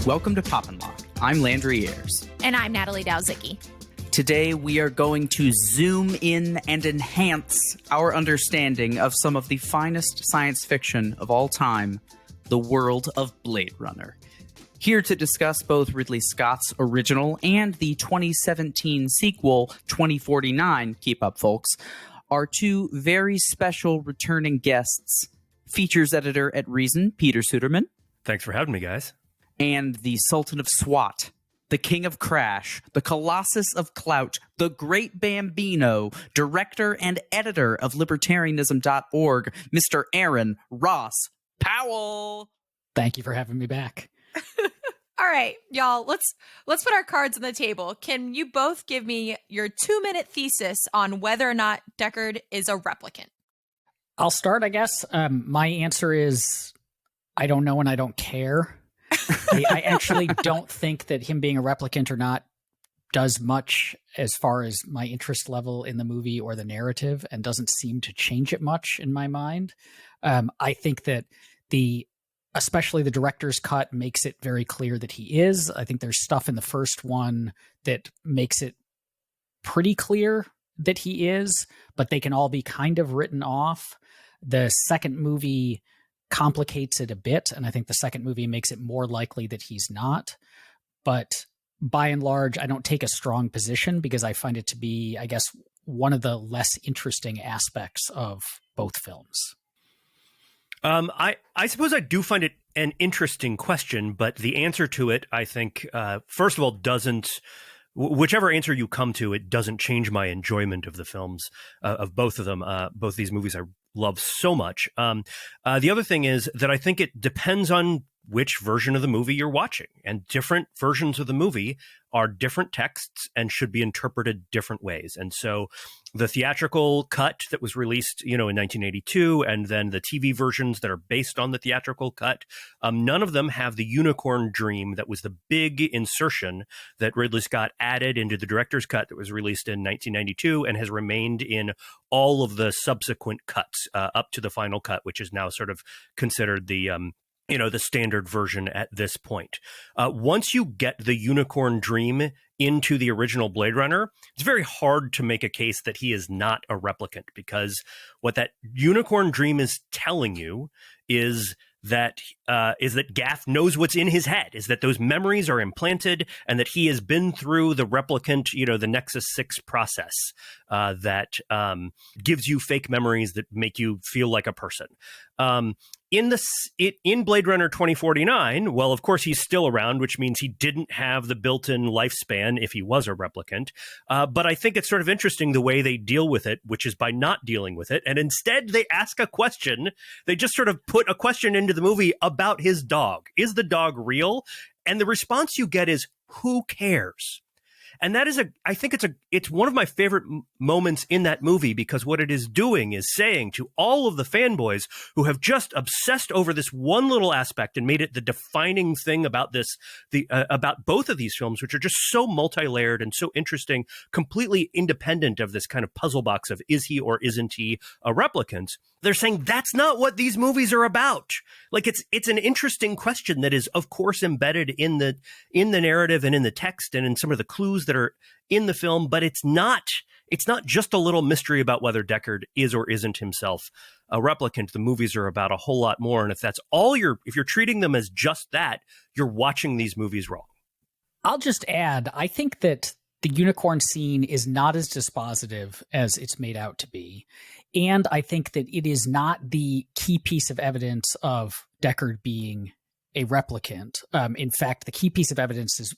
Welcome to Pop and Lock. I'm Landry Ayers. And I'm Natalie Dowzicki. Today we are going to zoom in and enhance our understanding of some of the finest science fiction of all time, the world of Blade Runner. Here to discuss both Ridley Scott's original and the 2017 sequel, 2049, keep up folks, are two very special returning guests, features editor at Reason, Peter Suderman. Thanks for having me, guys. And the Sultan of SWAT, the King of Crash, the Colossus of Clout, the Great Bambino, director and editor of libertarianism.org, Mr. Aaron Ross Powell. Thank you for having me back. All right, y'all, let's put our cards on the table. Can you both give me your 2-minute thesis on whether or not Deckard is a replicant? I'll start, I guess. My answer is I don't know and I don't care. I actually don't think that him being a replicant or not does much as far as my interest level in the movie or the narrative, and doesn't seem to change it much in my mind. I think that especially the director's cut makes it very clear that he is. I think there's stuff in the first one that makes it pretty clear that he is, but they can all be kind of written off. The second movie complicates it a bit, and I think the second movie makes it more likely that he's not. But by and large, I don't take a strong position because I find it to be, I guess, one of the less interesting aspects of both films. I suppose I do find it an interesting question, but the answer to it, I think, first of all, whichever answer you come to, it doesn't change my enjoyment of the films, of both of them. Both these movies I love so much. The other thing is that I think it depends on which version of the movie you're watching, and different versions of the movie are different texts and should be interpreted different ways. And so the theatrical cut that was released, in 1982, and then the TV versions that are based on the theatrical cut, none of them have the unicorn dream that was the big insertion that Ridley Scott added into the director's cut that was released in 1992 and has remained in all of the subsequent cuts up to the final cut, which is now sort of considered the standard version at this point. Once you get the unicorn dream into the original Blade Runner, it's very hard to make a case that he is not a replicant, because what that unicorn dream is telling you is that Gaff knows what's in his head, is that those memories are implanted, and that he has been through the replicant, the Nexus 6 process that gives you fake memories that make you feel like a person. In Blade Runner 2049, well, of course, he's still around, which means he didn't have the built-in lifespan if he was a replicant. But I think it's sort of interesting the way they deal with it, which is by not dealing with it. And instead, they ask a question. They just sort of put a question into the movie about his dog. Is the dog real? And the response you get is, who cares? And that is I think it's one of my favorite moments in that movie, because what it is doing is saying to all of the fanboys who have just obsessed over this one little aspect and made it the defining thing about about both of these films, which are just so multi-layered and so interesting, completely independent of this kind of puzzle box of is he or isn't he a replicant. They're saying that's not what these movies are about. Like, it's an interesting question that is, of course, embedded in the narrative and in the text and in some of the clues that are in the film, but it's not just a little mystery about whether Deckard is or isn't himself a replicant. The movies are about a whole lot more, and if you're treating them as just that, you're watching these movies wrong. I'll just add, I think that the unicorn scene is not as dispositive as it's made out to be. And I think that it is not the key piece of evidence of Deckard being a replicant. In fact, the key piece of evidence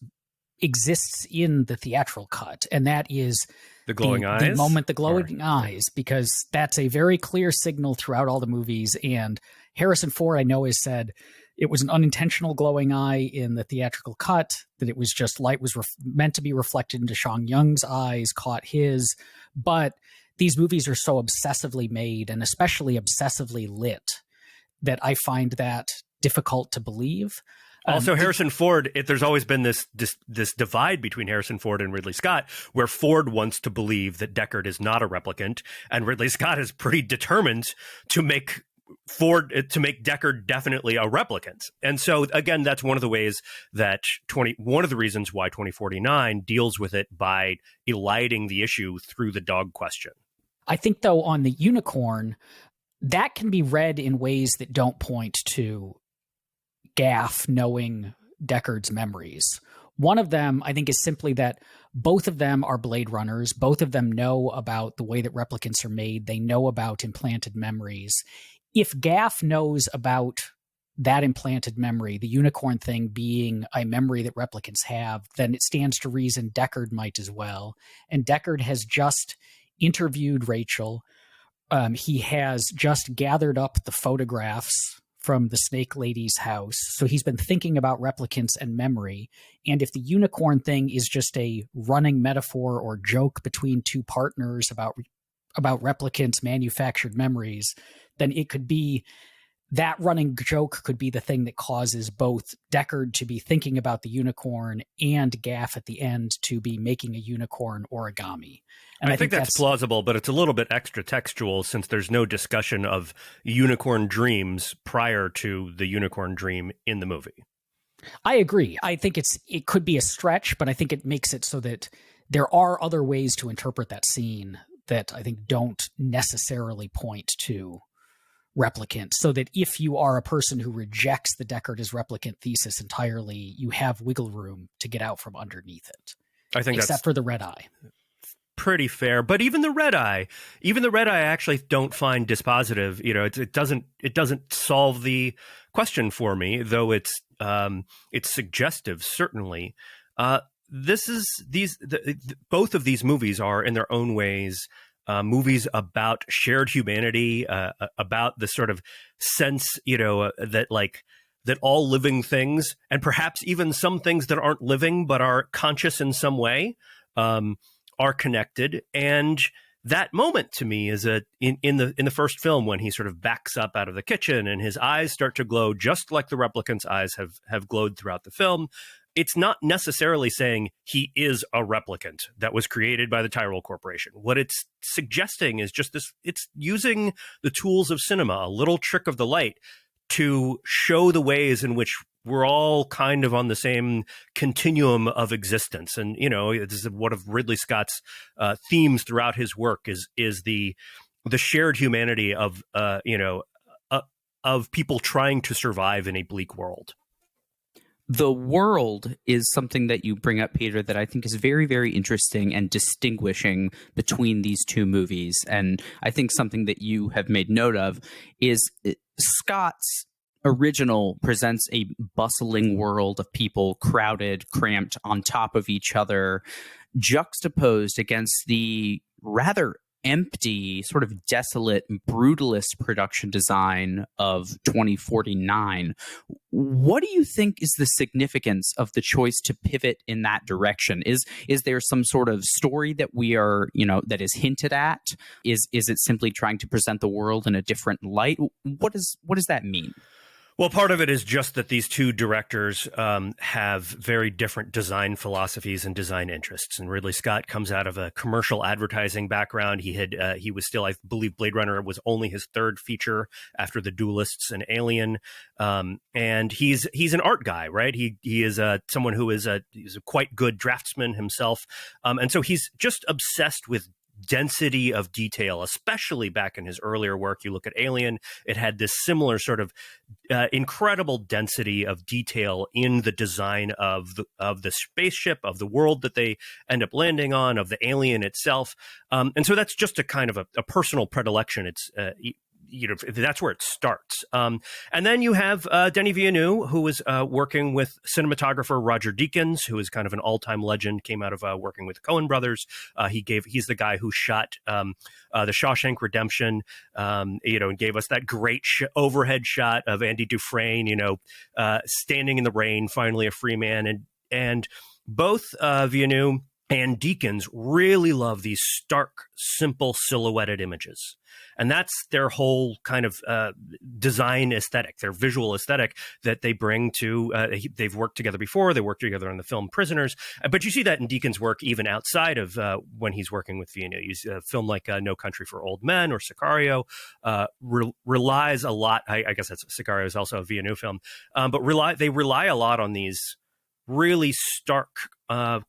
exists in the theatrical cut, and that is the glowing eyes. The moment, the glowing eyes, because that's a very clear signal throughout all the movies. And Harrison Ford, I know, has said it was an unintentional glowing eye in the theatrical cut, that it was just light was meant to be reflected into Sean Young's eyes, caught his. But these movies are so obsessively made, and especially obsessively lit, that I find that difficult to believe. Also, Harrison Ford, there's always been this divide between Harrison Ford and Ridley Scott, where Ford wants to believe that Deckard is not a replicant, and Ridley Scott is pretty determined to make to make Deckard definitely a replicant. And so again, that's one of the ways that one of the reasons why 2049 deals with it by eliding the issue through the dog question. I think, though, on the unicorn, that can be read in ways that don't point to Gaff knowing Deckard's memories. One of them, I think, is simply that both of them are Blade Runners. Both of them know about the way that replicants are made. They know about implanted memories. If Gaff knows about that implanted memory, the unicorn thing being a memory that replicants have, then it stands to reason Deckard might as well. And Deckard has just interviewed Rachel. He has just gathered up the photographs from the Snake Lady's house. So he's been thinking about replicants and memory. And if the unicorn thing is just a running metaphor or joke between two partners about replicants' manufactured memories, then it could be that running joke could be the thing that causes both Deckard to be thinking about the unicorn and Gaff at the end to be making a unicorn origami. And I think that's plausible, but it's a little bit extra textual since there's no discussion of unicorn dreams prior to the unicorn dream in the movie. I agree. I think it could be a stretch, but I think it makes it so that there are other ways to interpret that scene that I think don't necessarily point to replicant, so that if you are a person who rejects the Deckard as replicant thesis entirely, you have wiggle room to get out from underneath it. I think except for the red eye. Pretty fair, but even the red eye I actually don't find dispositive. You know, it doesn't solve the question for me, though it's suggestive, certainly. Both of these movies are in their own ways movies about shared humanity, about the sort of sense, that all living things, and perhaps even some things that aren't living but are conscious in some way, are connected. And that moment to me is in the first film, when he sort of backs up out of the kitchen and his eyes start to glow just like the replicant's eyes have glowed throughout the film. It's not necessarily saying he is a replicant that was created by the Tyrell Corporation. What it's suggesting is just this: it's using the tools of cinema, a little trick of the light, to show the ways in which we're all kind of on the same continuum of existence. And, you know, this is one of Ridley Scott's themes throughout his work is the shared humanity of people trying to survive in a bleak world. The world is something that you bring up, Peter, that I think is very, very interesting and distinguishing between these two movies. And I think something that you have made note of is Scott's original presents a bustling world of people crowded, cramped on top of each other, juxtaposed against the rather empty, sort of desolate, brutalist production design of 2049. What do you think is the significance of the choice to pivot in that direction? Is there some sort of story that we are, that is hinted at? Is it simply trying to present the world in a different light? What does that mean? Well, part of it is just that these two directors have very different design philosophies and design interests. And Ridley Scott comes out of a commercial advertising background. He was still, I believe, Blade Runner was only his third feature after The Duelists and Alien. And he's an art guy, right? He is someone who he's a quite good draftsman himself. And so he's just obsessed with density of detail, especially back in his earlier work. You look at Alien, it had this similar sort of incredible density of detail in the design of the spaceship, of the world that they end up landing on, of the alien itself. And so that's just a kind of a personal predilection. It's that's where it starts. And then you have Denis Villeneuve, who was working with cinematographer Roger Deakins, who is kind of an all-time legend, came out of working with Coen Brothers. He's the guy who shot The Shawshank Redemption, and gave us that great overhead shot of Andy Dufresne, standing in the rain, finally a free man. And both Villeneuve and Deakins really love these stark, simple, silhouetted images. And that's their whole kind of design aesthetic, their visual aesthetic that they bring to, they've worked together before. They worked together on the film Prisoners. But you see that in Deakins' work even outside of when he's working with Villeneuve. A film like No Country for Old Men or Sicario relies a lot. I guess that's Sicario is also a Villeneuve film. But they rely a lot on these really stark,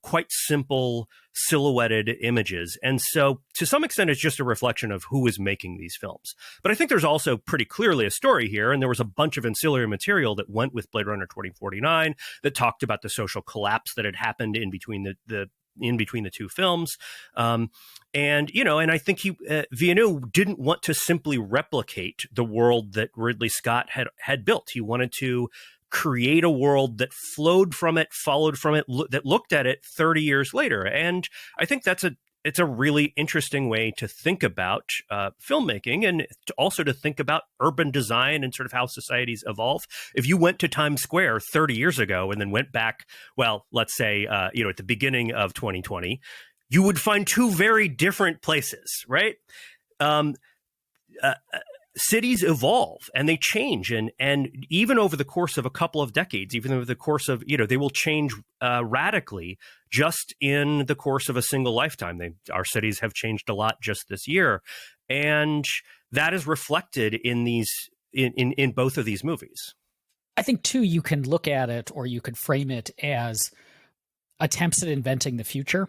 quite simple silhouetted images. And so to some extent, it's just a reflection of who is making these films. But I think there's also pretty clearly a story here. And there was a bunch of ancillary material that went with Blade Runner 2049 that talked about the social collapse that had happened in between the two films. And I think Villeneuve didn't want to simply replicate the world that Ridley Scott had built. He wanted to create a world that flowed from it, followed from it, that looked at it 30 years later. And I think it's a really interesting way to think about filmmaking, and also to think about urban design and sort of how societies evolve. If you went to Times Square 30 years ago and then went back, well, let's say, at the beginning of 2020, you would find two very different places, right? Cities evolve and they change, and even over the course of a couple of decades, even over the course of, they will change radically just in the course of a single lifetime. Our cities have changed a lot just this year, and that is reflected in in both of these movies. I think too, you can look at it, or you could frame it as attempts at inventing the future,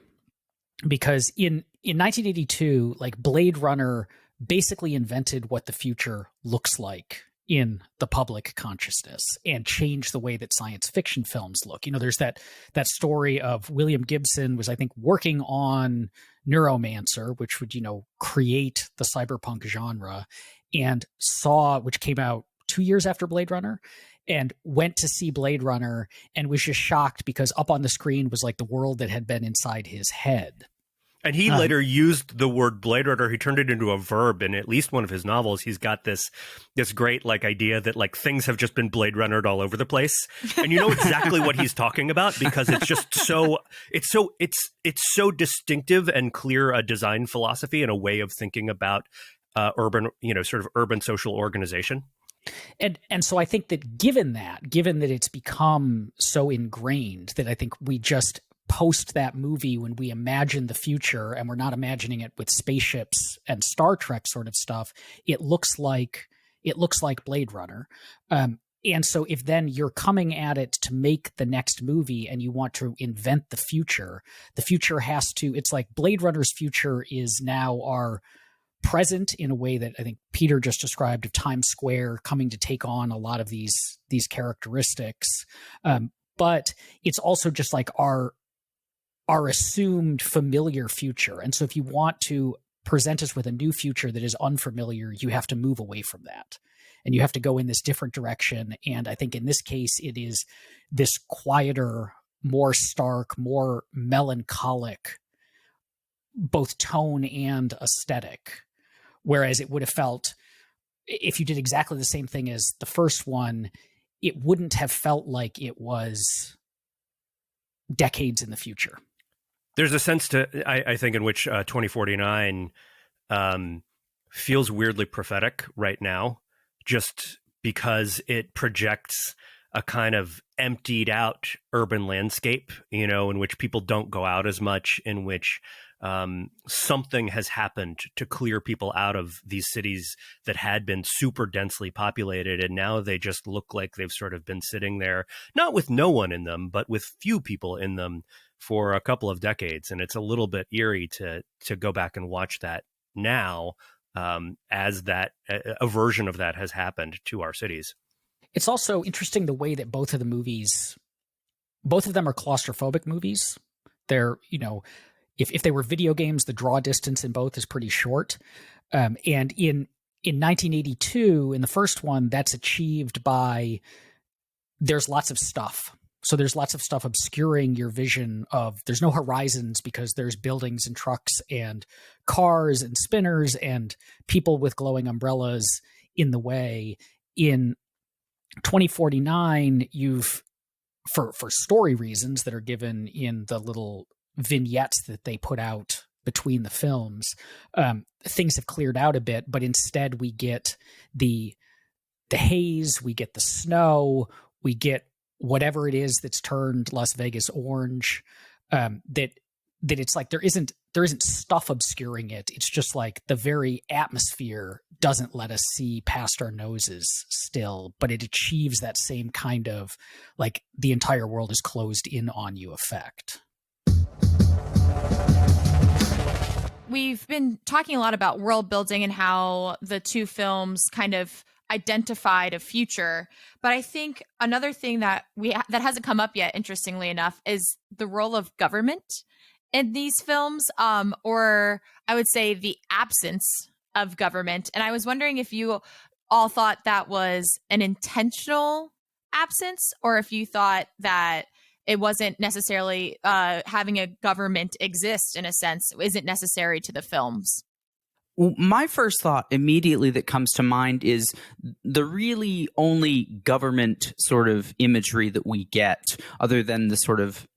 because in 1982, like, Blade Runner basically invented what the future looks like in the public consciousness and changed the way that science fiction films look. There's that story of William Gibson was, I think, working on Neuromancer, which would, create the cyberpunk genre, and which came out 2 years after Blade Runner, and went to see Blade Runner and was just shocked because up on the screen was like the world that had been inside his head. And he later used the word Blade Runner. He turned it into a verb in at least one of his novels. He's got this great idea that things have just been Blade Runnered all over the place. And you know exactly what he's talking about, because it's just it's so distinctive and clear a design philosophy and a way of thinking about urban social organization. And so I think that given that it's become so ingrained, that I think we just post that movie, when we imagine the future, and we're not imagining it with spaceships and Star Trek sort of stuff, it looks like Blade Runner. And so if then you're coming at it to make the next movie and you want to invent the future has to, it's like Blade Runner's future is now our present, in a way that I think Peter just described, of Times Square coming to take on a lot of these characteristics. But it's also just like our assumed familiar future. And so if you want to present us with a new future that is unfamiliar, you have to move away from that. And you have to go in this different direction. And I think in this case, it is this quieter, more stark, more melancholic, both tone and aesthetic. Whereas it would have felt, if you did exactly the same thing as the first one, it wouldn't have felt like it was decades in the future. There's a sense I think, in which 2049 feels weirdly prophetic right now, just because it projects a kind of emptied out urban landscape, in which people don't go out as much, in which something has happened to clear people out of these cities that had been super densely populated. And now they just look like they've sort of been sitting there, not with no one in them, but with few people in them for a couple of decades. And it's a little bit eerie to go back and watch that now, as that a version of that has happened to our cities. It's also interesting the way that both of them are claustrophobic movies. They're, if they were video games, the draw distance in both is pretty short. And in 1982, in the first one, that's achieved by, there's lots of stuff. So there's lots of stuff obscuring your vision of, there's no horizons because there's buildings and trucks and cars and spinners and people with glowing umbrellas in the way. In 2049, you've, for story reasons that are given in the little vignettes that they put out between the films, things have cleared out a bit, but instead we get the haze, we get the snow, we get whatever it is that's turned Las Vegas orange. That it's like there isn't stuff obscuring it. It's just like the very atmosphere doesn't let us see past our noses still, but it achieves that same kind of like the entire world is closed in on you effect. We've been talking a lot about world building and how the two films kind of identified a future, but I think another thing that that hasn't come up yet, interestingly enough, is the role of government in these films, or I would say the absence of government. And I was wondering if you all thought that was an intentional absence, or if you thought that it wasn't necessarily having a government exist in a sense isn't necessary to the films. My first thought immediately that comes to mind is the really only government sort of imagery that we get, other than the sort of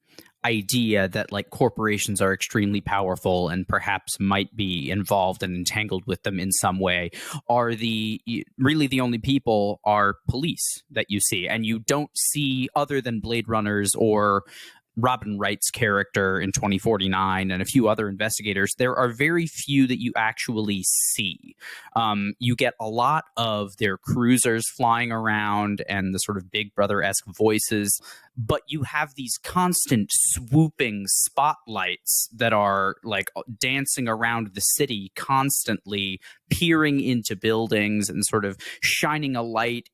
idea that like corporations are extremely powerful and perhaps might be involved and entangled with them in some way, are really the only people are police that you see. And you don't see, other than Blade Runners or Robin Wright's character in 2049 and a few other investigators, there are very few that you actually see. You get a lot of their cruisers flying around and the sort of Big Brother-esque voices, but you have these constant swooping spotlights that are like dancing around the city, constantly peering into buildings and sort of shining a light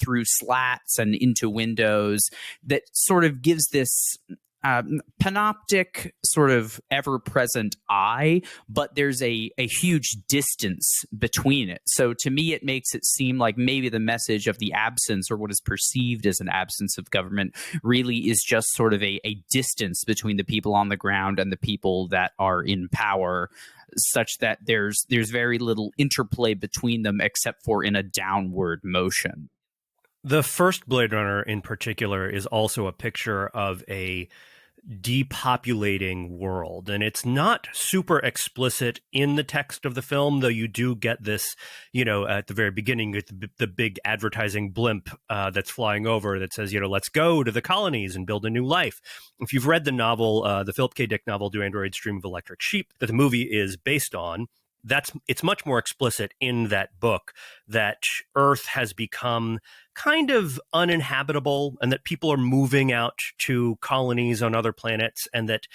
through slats and into windows that sort of gives this panoptic sort of ever-present eye, but there's a huge distance between it. So to me, it makes it seem like maybe the message of the absence, or what is perceived as an absence of government, really is just sort of a distance between the people on the ground and the people that are in power, such that there's very little interplay between them except for in a downward motion. The first Blade Runner in particular is also a picture of a depopulating world, and it's not super explicit in the text of the film, though you do get this, at the very beginning with the big advertising blimp that's flying over that says, let's go to the colonies and build a new life. If you've read the novel, the Philip K. Dick novel, Do Androids Dream of Electric Sheep, that the movie is based on, it's much more explicit in that book that Earth has become kind of uninhabitable and that people are moving out to colonies on other planets, and that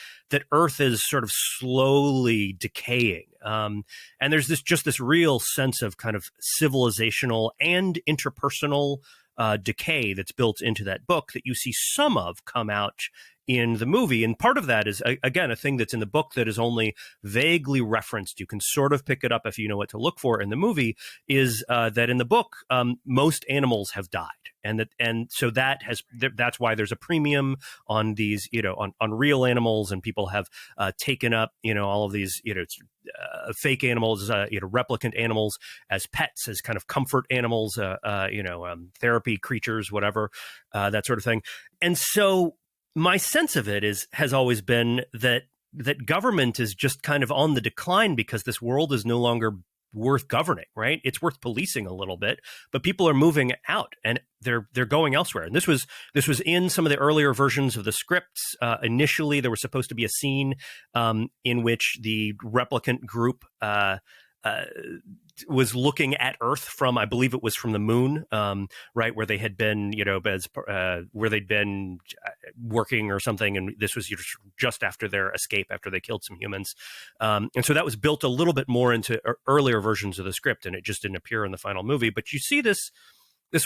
Earth is sort of slowly decaying. And there's this real sense of kind of civilizational and interpersonal decay that's built into that book that you see some of come out in the movie. And part of that is, again, a thing that's in the book that is only vaguely referenced. You can sort of pick it up if you know what to look for in the movie, is that in the book, most animals have died. And so that's why there's a premium on these, on real animals, and people have taken up, all of these, fake animals, replicant animals as pets, as kind of comfort animals, therapy creatures, whatever, that sort of thing. And so my sense of it has always been that government is just kind of on the decline because this world is no longer worth governing, right? It's worth policing a little bit, but people are moving out and they're going elsewhere. And this was in some of the earlier versions of the scripts. Initially, there was supposed to be a scene in which the replicant group was looking at Earth from, I believe it was from the moon, right, where they had been, where they'd been working or something, and this was just after their escape, after they killed some humans, and so that was built a little bit more into earlier versions of the script, and it just didn't appear in the final movie. But you see this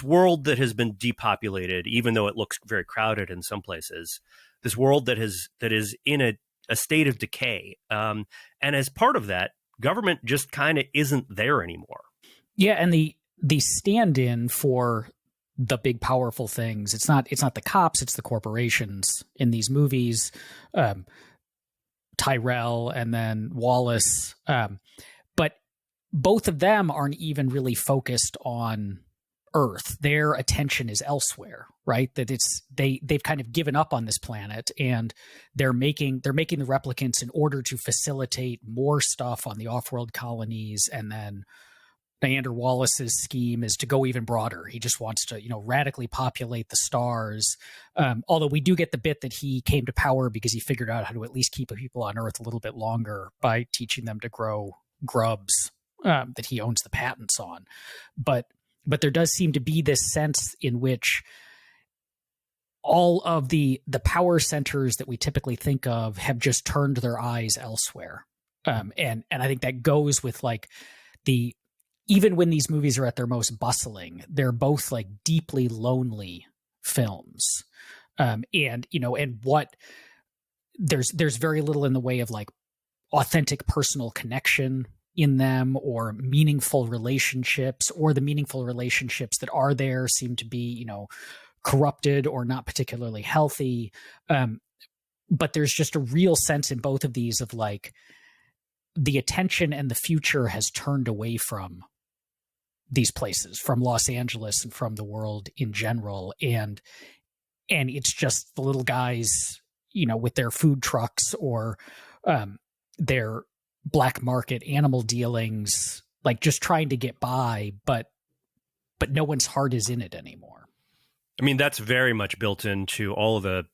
world that has been depopulated, even though it looks very crowded in some places. This world that is in a state of decay, and as part of that, government just kind of isn't there anymore. Yeah, and the stand-in for the big powerful things, it's not the cops, it's the corporations in these movies. Tyrell and then Wallace, but both of them aren't even really focused on Earth. Their attention is elsewhere, right? That they've kind of given up on this planet, and they're making the replicants in order to facilitate more stuff on the off-world colonies. And then Diander Wallace's scheme is to go even broader. He just wants to, radically populate the stars. Although we do get the bit that he came to power because he figured out how to at least keep people on Earth a little bit longer by teaching them to grow grubs that he owns the patents on. But there does seem to be this sense in which all of the power centers that we typically think of have just turned their eyes elsewhere. And I think that goes with like even when these movies are at their most bustling, they're both like deeply lonely films. And what there's very little in the way of like authentic personal connection in them, or meaningful relationships, or the meaningful relationships that are there seem to be, corrupted or not particularly healthy. But there's just a real sense in both of these of like the attention and the future has turned away from these places, from Los Angeles and from the world in general. And it's just the little guys, with their food trucks or their black market animal dealings, like just trying to get by, but no one's heart is in it anymore. I mean, that's very much built into all of the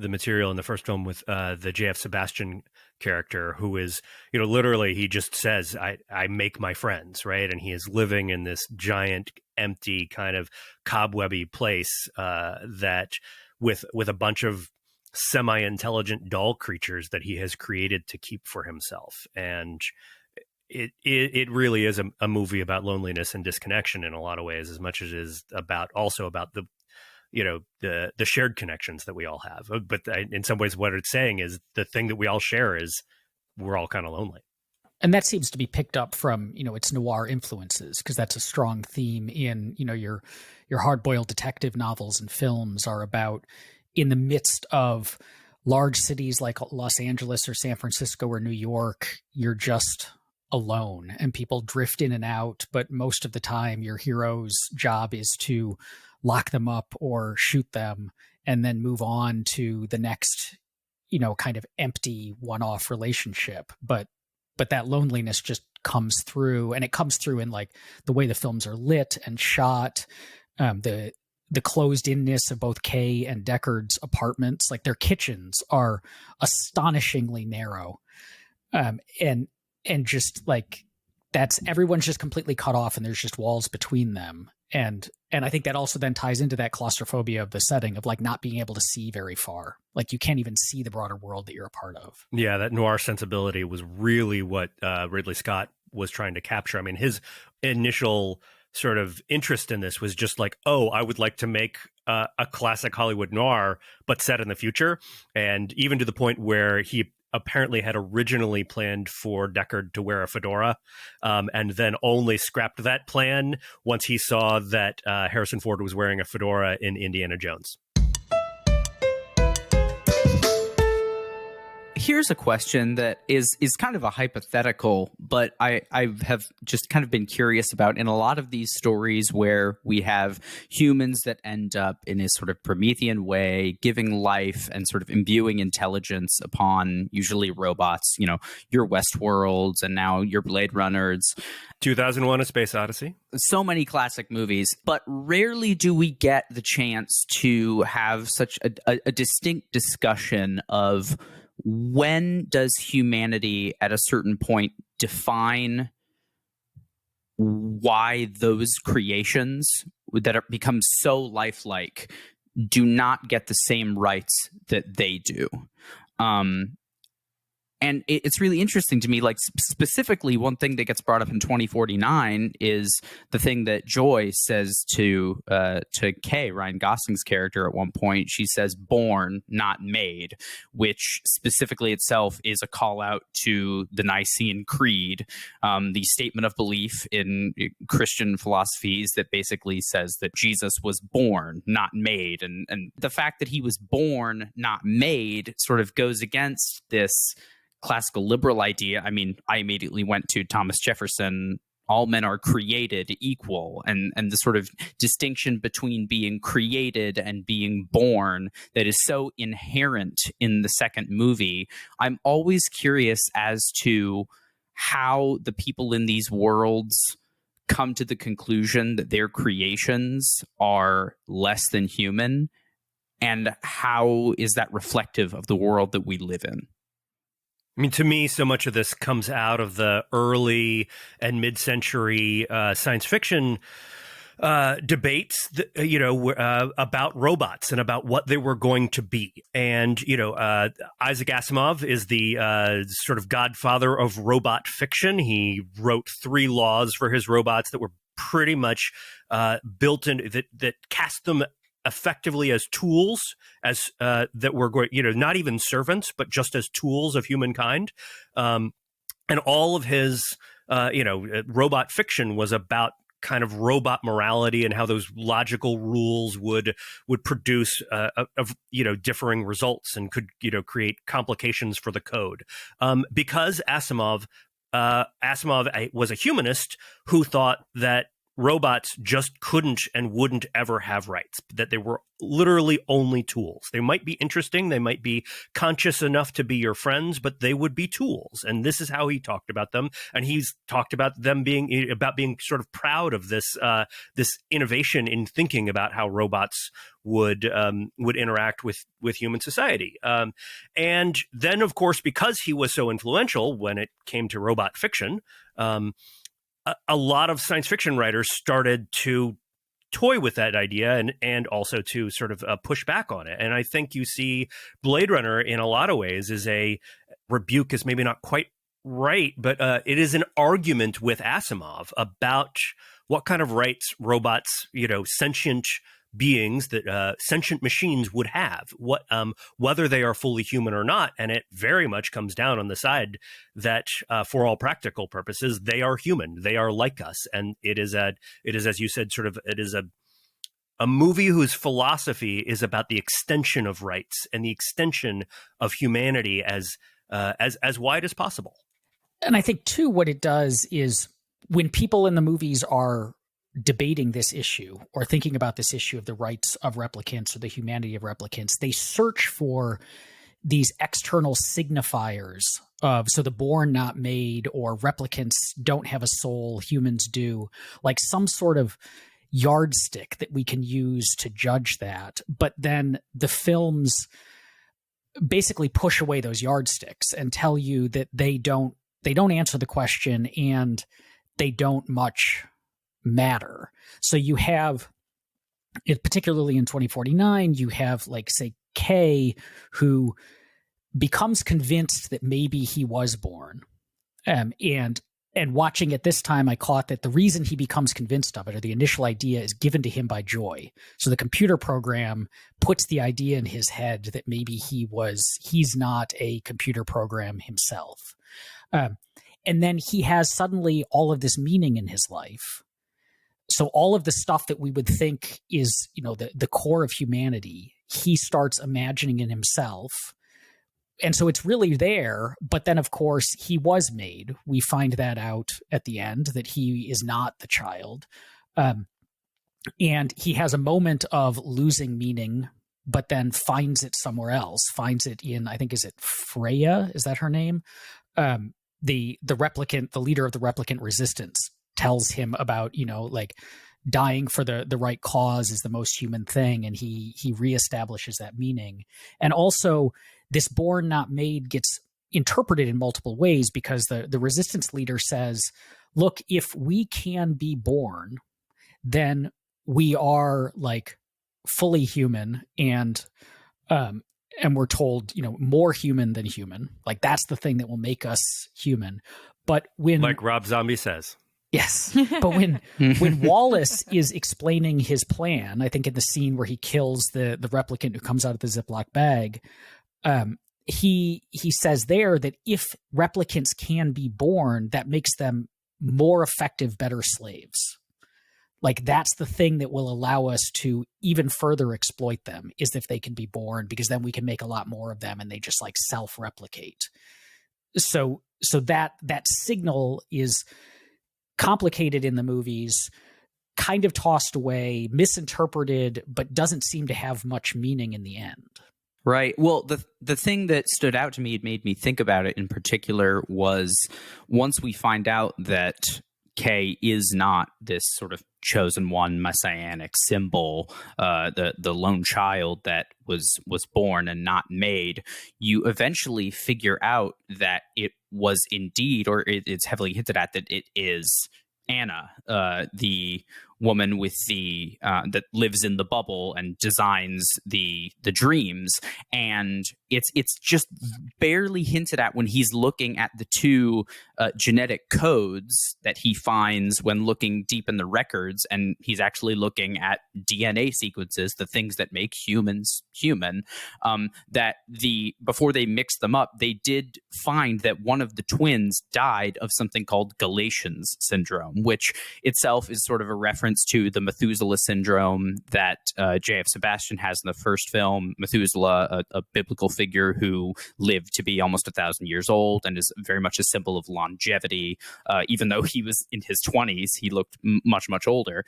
material in the first film with the J.F. Sebastian character, who is, literally he just says, I make my friends, right? And he is living in this giant, empty, kind of cobwebby place that with a bunch of semi-intelligent doll creatures that he has created to keep for himself. And it really is a movie about loneliness and disconnection in a lot of ways, as much as it is about the the shared connections that we all have. But in some ways, what it's saying is the thing that we all share is we're all kind of lonely. And that seems to be picked up from, its noir influences, because that's a strong theme in, your hard-boiled detective novels and films are about, in the midst of large cities like Los Angeles or San Francisco or New York, you're just alone and people drift in and out. But most of the time, your hero's job is to lock them up or shoot them and then move on to the next, kind of empty one-off relationship. But that loneliness just comes through, and it comes through in like the way the films are lit and shot, the closed-inness of both Kay and Deckard's apartments. Like their kitchens are astonishingly narrow. And just like everyone's just completely cut off and there's just walls between them. And I think that also then ties into that claustrophobia of the setting of like not being able to see very far. Like you can't even see the broader world that you're a part of. Yeah, that noir sensibility was really what Ridley Scott was trying to capture. I mean, his initial sort of interest in this was just like, oh, I would like to make a classic Hollywood noir, but set in the future. And even to the point where he apparently had originally planned for Deckard to wear a fedora, and then only scrapped that plan once he saw that Harrison Ford was wearing a fedora in Indiana Jones. Here's a question that is kind of a hypothetical, but I have just kind of been curious about in a lot of these stories where we have humans that end up in a sort of Promethean way, giving life and sort of imbuing intelligence upon usually robots, your Westworlds and now your Blade Runners. 2001: A Space Odyssey. So many classic movies, but rarely do we get the chance to have such a distinct discussion of when does humanity at a certain point define why those creations that become so lifelike do not get the same rights that they do? And it's really interesting to me, like specifically one thing that gets brought up in 2049 is the thing that Joy says to Kay, Ryan Gosling's character at one point. She says born, not made, which specifically itself is a call out to the Nicene Creed, the statement of belief in Christian philosophies that basically says that Jesus was born, not made. And the fact that he was born, not made sort of goes against this classical liberal idea. I mean, I immediately went to Thomas Jefferson all men are created equal, and the sort of distinction between being created and being born that is so inherent in the second movie. I'm always curious as to how the people in these worlds come to the conclusion that their creations are less than human, and how is that reflective of the world that we live in? I mean, to me, so much of this comes out of the early and mid-century science fiction debates, about robots and about what they were going to be. And, Isaac Asimov is the sort of godfather of robot fiction. He wrote 3 laws for his robots that were pretty much built in, that cast them effectively as tools, as that were going, not even servants, but just as tools of humankind. And all of his, robot fiction was about kind of robot morality and how those logical rules would produce, differing results and could, create complications for the code. Because Asimov was a humanist who thought that robots just couldn't and wouldn't ever have rights, that they were literally only tools. They might be interesting, they might be conscious enough to be your friends, but they would be tools. And this is how he talked about them. And he's talked about them being sort of proud of this innovation in thinking about how robots would interact with human society. And then, of course, because he was so influential when it came to robot fiction, a lot of science fiction writers started to toy with that idea and also to sort of push back on it. And I think you see Blade Runner in a lot of ways is a rebuke, is maybe not quite right, but it is an argument with Asimov about what kind of rights robots, sentient beings, that sentient machines would have, whether they are fully human or not. And it very much comes down on the side that for all practical purposes, they are human, they are like us. And it is as you said, it is a movie whose philosophy is about the extension of rights and the extension of humanity as wide as possible. And I think too, what it does is when people in the movies are debating this issue or thinking about this issue of the rights of replicants or the humanity of replicants, they search for these external signifiers of, so the born not made, or replicants don't have a soul, humans do, like some sort of yardstick that we can use to judge that. But then the films basically push away those yardsticks and tell you that they don't answer the question and they don't much matter. So you have, particularly in 2049, you have, like, say, Kay, who becomes convinced that maybe he was born. And watching it this time, I caught that the reason he becomes convinced of it, or the initial idea, is given to him by Joy. So the computer program puts the idea in his head that maybe he's not a computer program himself. And then he has suddenly all of this meaning in his life. So all of the stuff that we would think is, the core of humanity, he starts imagining in himself. And so it's really there. But then, of course, he was made. We find that out at the end, that he is not the child. And he has a moment of losing meaning, but then finds it somewhere else, finds it in, I think, is it Freya? Is that her name? The replicant, the leader of the replicant resistance, tells him about, dying for the right cause is the most human thing. And he reestablishes that meaning. And also this born not made gets interpreted in multiple ways, because the resistance leader says, look, if we can be born, then we are, like, fully human, and we're told, more human than human. Like, that's the thing that will make us human. But when, like Rob Zombie says, yes. But when Wallace is explaining his plan, I think in the scene where he kills the replicant who comes out of the Ziploc bag, he says there that if replicants can be born, that makes them more effective, better slaves. Like, that's the thing that will allow us to even further exploit them, is if they can be born, because then we can make a lot more of them and they just, like, self-replicate. So that signal is complicated in the movies, kind of tossed away, misinterpreted, but doesn't seem to have much meaning in the end. Right. Well, the thing that stood out to me, it made me think about it in particular, was once we find out that Kay is not this sort of chosen one, messianic symbol, the lone child that was born and not made, you eventually figure out that it was indeed, or it's heavily hinted at that it is Anna, the woman with the that lives in the bubble and designs the dreams, and it's just barely hinted at when he's looking at the two genetic codes that he finds when looking deep in the records, and he's actually looking at DNA sequences, the things that make humans human. That before they mixed them up, they did find that one of the twins died of something called Galatians syndrome, which itself is sort of a reference to the Methuselah syndrome that J.F. Sebastian has in the first film. Methuselah, a biblical figure who lived to be almost 1,000 years old and is very much a symbol of longevity. Even though he was in his 20s, he looked much, much older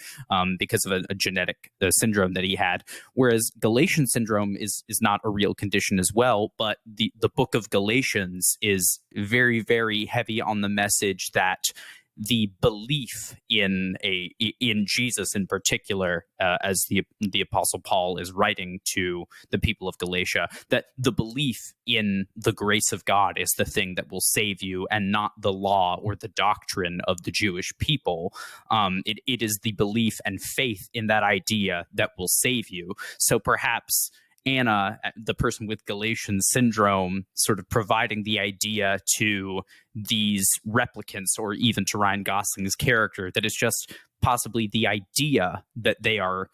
because of a genetic syndrome that he had. Whereas Galatian syndrome is not a real condition as well, but the book of Galatians is very, very heavy on the message that the belief in Jesus in particular, as the Apostle Paul is writing to the people of Galatia, that the belief in the grace of God is the thing that will save you, and not the law or the doctrine of the Jewish people. It is the belief and faith in that idea that will save you. So perhaps Anna, the person with Galatian syndrome, sort of providing the idea to these replicants, or even to Ryan Gosling's character, that is just possibly the idea that they are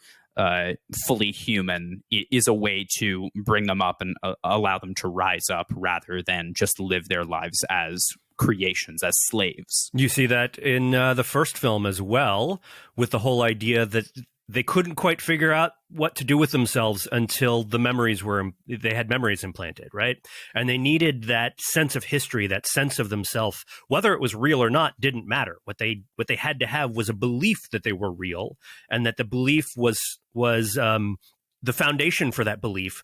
fully human is a way to bring them up and allow them to rise up, rather than just live their lives as creations, as slaves. You see that in the first film as well, with the whole idea that they couldn't quite figure out what to do with themselves until they had memories implanted, right? And they needed that sense of history, that sense of themselves. Whether it was real or not didn't matter. What they had to have was a belief that they were real, and that the belief was the foundation for that belief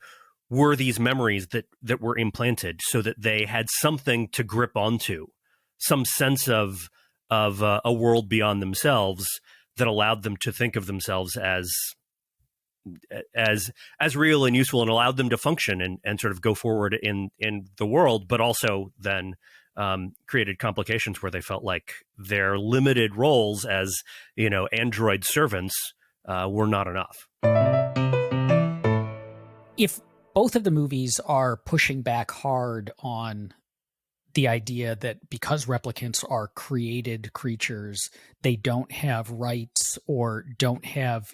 were these memories that were implanted, so that they had something to grip onto, some sense of a world beyond themselves that allowed them to think of themselves as real and useful, and allowed them to function and sort of go forward in the world, but also then created complications where they felt like their limited roles as, android servants were not enough. If both of the movies are pushing back hard on the idea that because replicants are created creatures, they don't have rights or don't have,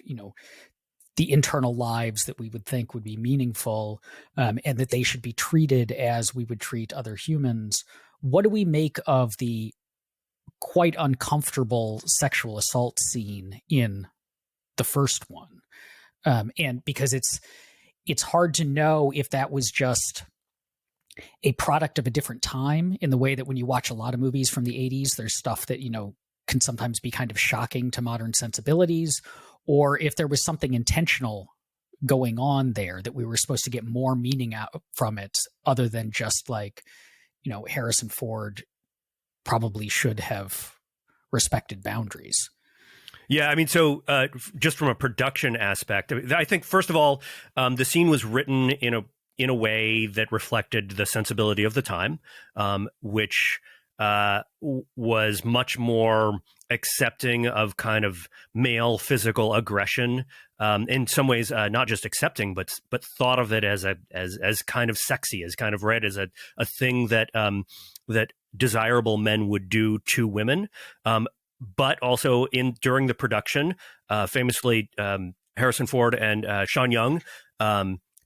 the internal lives that we would think would be meaningful, and that they should be treated as we would treat other humans. What do we make of the quite uncomfortable sexual assault scene in the first one? And because it's hard to know if that was just a product of a different time, in the way that when you watch a lot of movies from the 80s, there's stuff that, can sometimes be kind of shocking to modern sensibilities, or if there was something intentional going on there, that we were supposed to get more meaning out from it, other than just like, Harrison Ford probably should have respected boundaries. Yeah, I mean, so just from a production aspect, I think, first of all, the scene was written in a way that reflected the sensibility of the time, which was much more accepting of kind of male physical aggression. In some ways, not just accepting, but thought of it as kind of sexy, as kind of read as a thing that desirable men would do to women. But also during the production, famously, Harrison Ford and Sean Young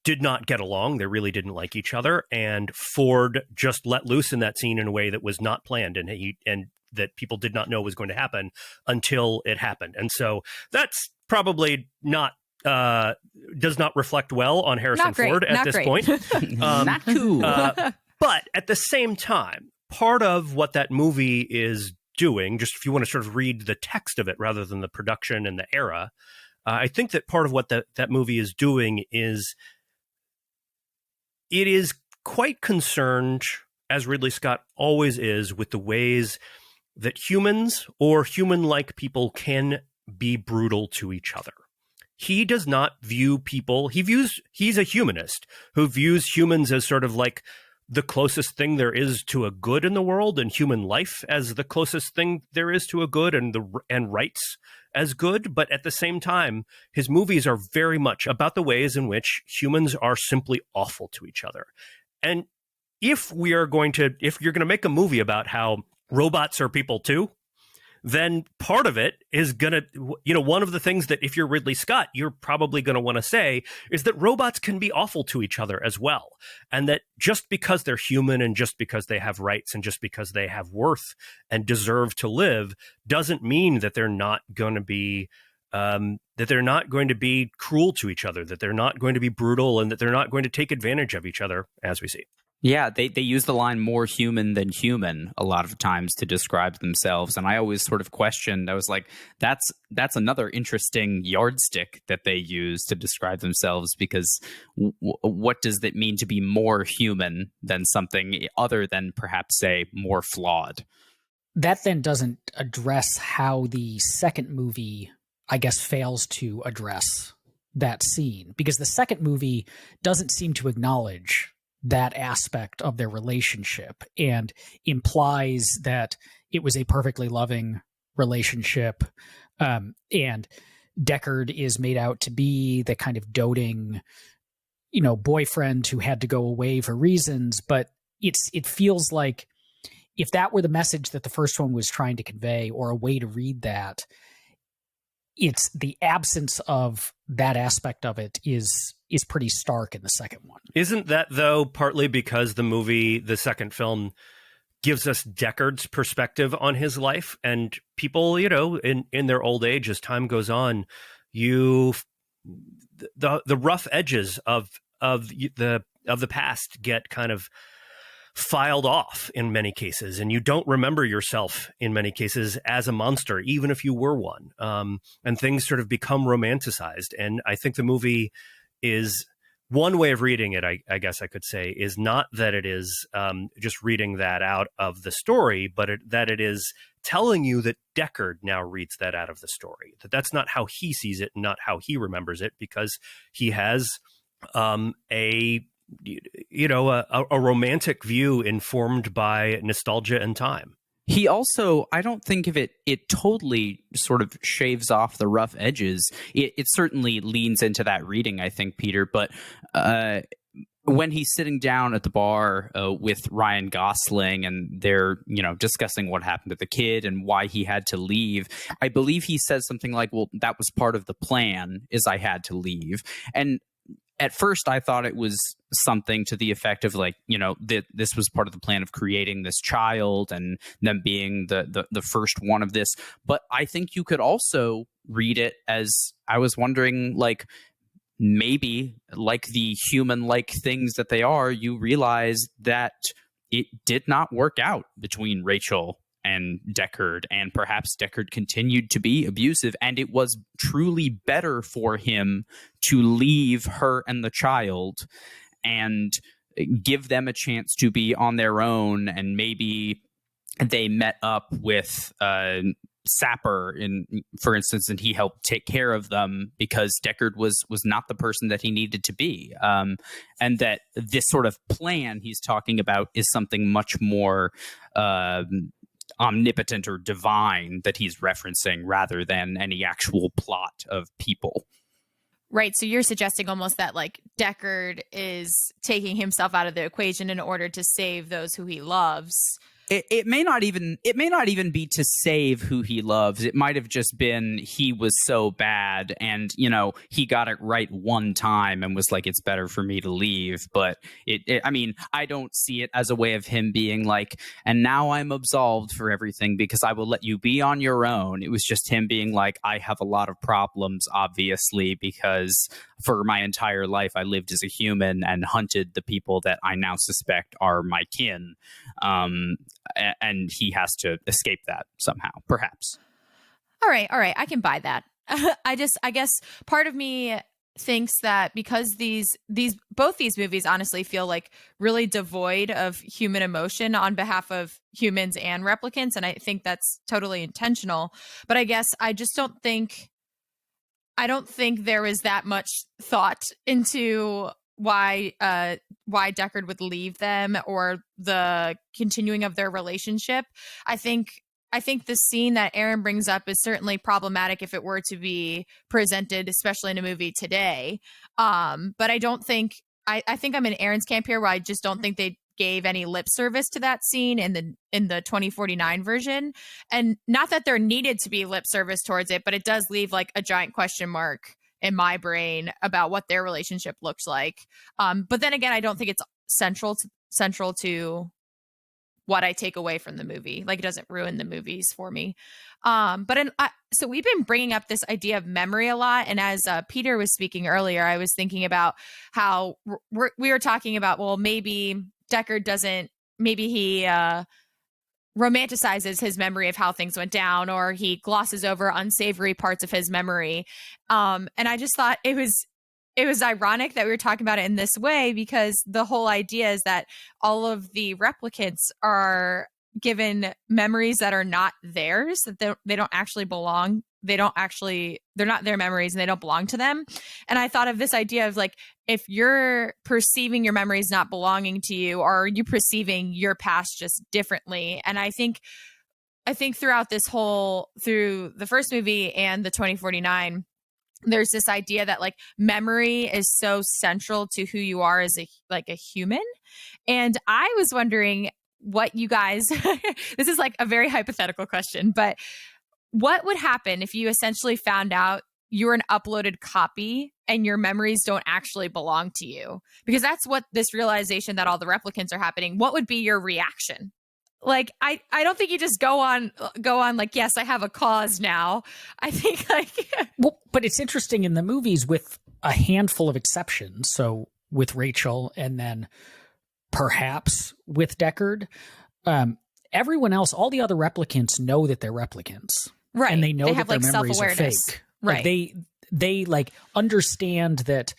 did not get along. They really didn't like each other, and Ford just let loose in that scene in a way that was not planned, and that people did not know was going to happen until it happened. And so that's probably not does not reflect well on Harrison Ford at this point. Not cool. But at the same time, part of what that movie is doing, just if you want to sort of read the text of it rather than the production and the era, I think that part of what that movie is doing is it is quite concerned, as Ridley Scott always is, with the ways that humans or human-like people can be brutal to each other. He does not view people, he's a humanist who views humans as sort of like the closest thing there is to a good in the world, and human life as the closest thing there is to a good, and rights as good. But at the same time, his movies are very much about the ways in which humans are simply awful to each other. And if you're going to make a movie about how robots are people too, then part of it is going to, one of the things that if you're Ridley Scott, you're probably going to want to say is that robots can be awful to each other as well. And that just because they're human and just because they have rights and just because they have worth and deserve to live doesn't mean that they're not going to be cruel to each other, that they're not going to be brutal, and that they're not going to take advantage of each other, as we see. Yeah, they use the line more human than human a lot of times to describe themselves. And I always sort of questioned, I was like, that's another interesting yardstick that they use to describe themselves, because what does that mean to be more human than something other than perhaps, say, more flawed? That then doesn't address how the second movie, I guess, fails to address that scene, because the second movie doesn't seem to acknowledge that aspect of their relationship and implies that it was a perfectly loving relationship. And Deckard is made out to be the kind of doting, boyfriend who had to go away for reasons. But it feels like if that were the message that the first one was trying to convey, or a way to read that, it's the absence of that aspect of it is pretty stark in the second one. Isn't that, though, partly because the second film, gives us Deckard's perspective on his life, and people, in their old age, as time goes on, the rough edges of the past get kind of filed off in many cases, and you don't remember yourself in many cases as a monster, even if you were one. And things sort of become romanticized. And I think the movie is, one way of reading it, I guess I could say, is not that it is just reading that out of the story, but that it is telling you that Deckard now reads that out of the story, that that's not how he sees it, not how he remembers it, because he has a romantic view informed by nostalgia and time. He also, I don't think of it totally sort of shaves off the rough edges. It certainly leans into that reading, I think, Peter. But when he's sitting down at the bar with Ryan Gosling, and they're, discussing what happened to the kid and why he had to leave, I believe he says something like, well, that was part of the plan, is I had to leave. And at first, I thought it was something to the effect of like, this was part of the plan of creating this child and them being the first one of this. But I think you could also read it as, I was wondering, like, maybe like the human-like things that they are, you realize that it did not work out between Rachel and Deckard, and perhaps Deckard continued to be abusive, and it was truly better for him to leave her and the child and give them a chance to be on their own. And maybe they met up with Sapper, for instance, and he helped take care of them because Deckard was not the person that he needed to be. And that this sort of plan he's talking about is something much more omnipotent or divine that he's referencing, rather than any actual plot of people. Right. So you're suggesting almost that like Deckard is taking himself out of the equation in order to save those who he loves. It may not even be to save who he loves. It might have just been he was so bad, and he got it right one time and was like, it's better for me to leave. But I don't see it as a way of him being like, and now I'm absolved for everything because I will let you be on your own. It was just him being like, I have a lot of problems, obviously, because for my entire life, I lived as a human and hunted the people that I now suspect are my kin. And he has to escape that somehow, perhaps. All right. I can buy that. I guess part of me thinks that because both these movies honestly feel like really devoid of human emotion on behalf of humans and replicants, and I think that's totally intentional. But I guess I don't think there was that much thought into why Deckard would leave them or the continuing of their relationship. I think the scene that Aaron brings up is certainly problematic if it were to be presented, especially in a movie today. But I don't think I think I'm in Aaron's camp here, where I just don't think they gave any lip service to that scene in the 2049 version. And not that there needed to be lip service towards it, but it does leave like a giant question mark in my brain about what their relationship looks like. But then again, I don't think it's central to what I take away from the movie. Like, it doesn't ruin the movies for me. So we've been bringing up this idea of memory a lot. And as Peter was speaking earlier, I was thinking about how we were talking about, well, maybe Deckard maybe he romanticizes his memory of how things went down, or he glosses over unsavory parts of his memory. And I just thought it was ironic that we were talking about it in this way, because the whole idea is that all of the replicants are given memories that are not theirs, that they don't actually belong. They're not their memories and they don't belong to them. And I thought of this idea of like, if you're perceiving your memories not belonging to you, or are you perceiving your past just differently? And I think throughout through the first movie and the 2049, there's this idea that like memory is so central to who you are as a human. And I was wondering what you guys, this is like a very hypothetical question, but what would happen if you essentially found out you're an uploaded copy and your memories don't actually belong to you? Because that's what this realization that all the replicants are happening. What would be your reaction? Like, I don't think you just go on like, yes, I have a cause now. I think like, well, but it's interesting in the movies with a handful of exceptions. So with Rachel and then perhaps with Deckard, everyone else, all the other replicants know that they're replicants. Right. And they know that their like memories are fake. Right. Like they like understand that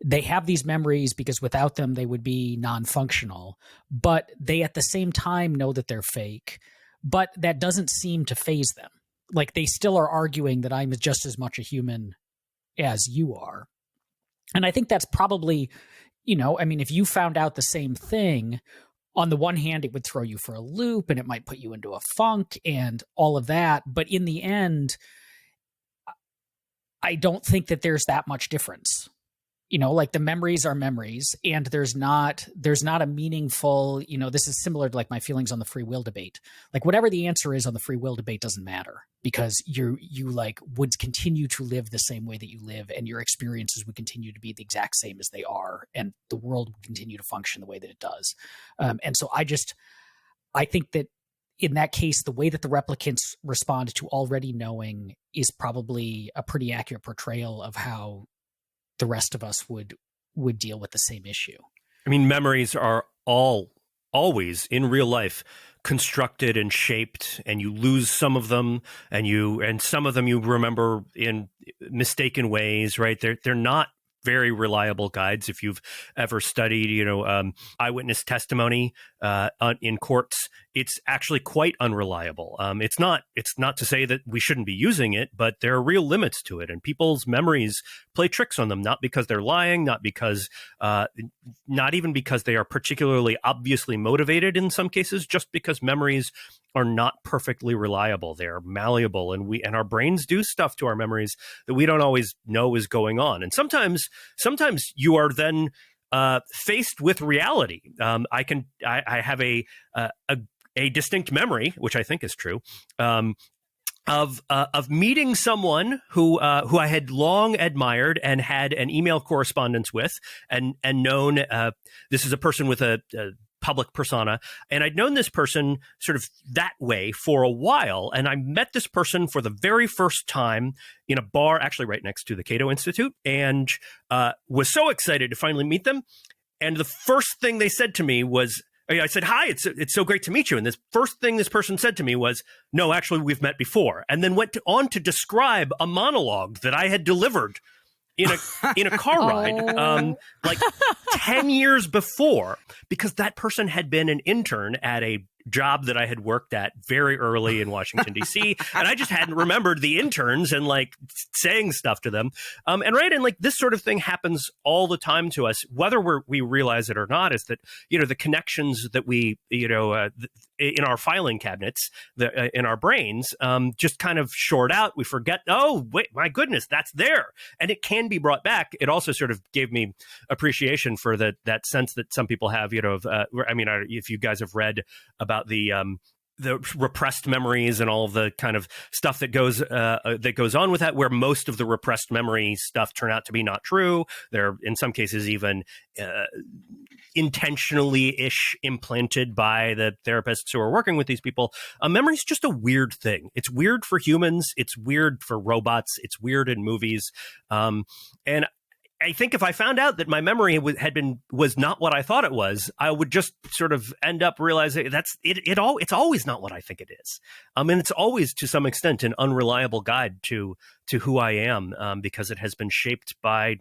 they have these memories because without them they would be non-functional, but they at the same time know that they're fake, but that doesn't seem to faze them. Like, they still are arguing that I'm just as much a human as you are. And I think that's probably, I mean, if you found out the same thing, on the one hand, it would throw you for a loop and it might put you into a funk and all of that. But in the end, I don't think that there's that much difference. Like, the memories are memories, and there's not a meaningful, this is similar to like my feelings on the free will debate. Like, whatever the answer is on the free will debate doesn't matter, because you like would continue to live the same way that you live, and your experiences would continue to be the exact same as they are, and the world would continue to function the way that it does. And so I think that in that case, the way that the replicants respond to already knowing is probably a pretty accurate portrayal of how the rest of us would deal with the same issue. I mean, memories are always in real life constructed and shaped, and you lose some of them, and some of them you remember in mistaken ways, right? They're not very reliable guides. If you've ever studied, eyewitness testimony in courts, it's actually quite unreliable. It's not to say that we shouldn't be using it, but there are real limits to it, and people's memories play tricks on them, not because they're lying, not even because they are particularly obviously motivated in some cases, just because memories are not perfectly reliable. They're malleable, and our brains do stuff to our memories that we don't always know is going on. And sometimes you are then faced with reality. I have a distinct memory, which I think is true, of meeting someone who I had long admired and had an email correspondence with, and known. This is a person with a public persona. And I'd known this person sort of that way for a while. And I met this person for the very first time in a bar, actually right next to the Cato Institute, and was so excited to finally meet them. And the first thing they said to me was, I said, "Hi, it's so great to meet you." And this first thing this person said to me was, "No, actually, we've met before." And then went on to describe a monologue that I had delivered in a car ride, like 10 years before, because that person had been an intern at a job that I had worked at very early in Washington, D.C. And I just hadn't remembered the interns and like saying stuff to them. And like this sort of thing happens all the time to us, whether we realize it or not, is that, the connections that we, in our filing cabinets, in our brains, just kind of short out. We forget, oh, wait, my goodness, that's there. And it can be brought back. It also sort of gave me appreciation for that sense that some people have, if you guys have read about the repressed memories and all of the kind of stuff that goes on with that, where most of the repressed memory stuff turn out to be not true. They're in some cases even intentionally-ish implanted by the therapists who are working with these people. Memory is just a weird thing. It's weird for humans. It's weird for robots. It's weird in movies. And I think if I found out that my memory was not what I thought it was, I would just sort of end up realizing it's always not what I think it is. And it's always to some extent an unreliable guide to who I am, because it has been shaped by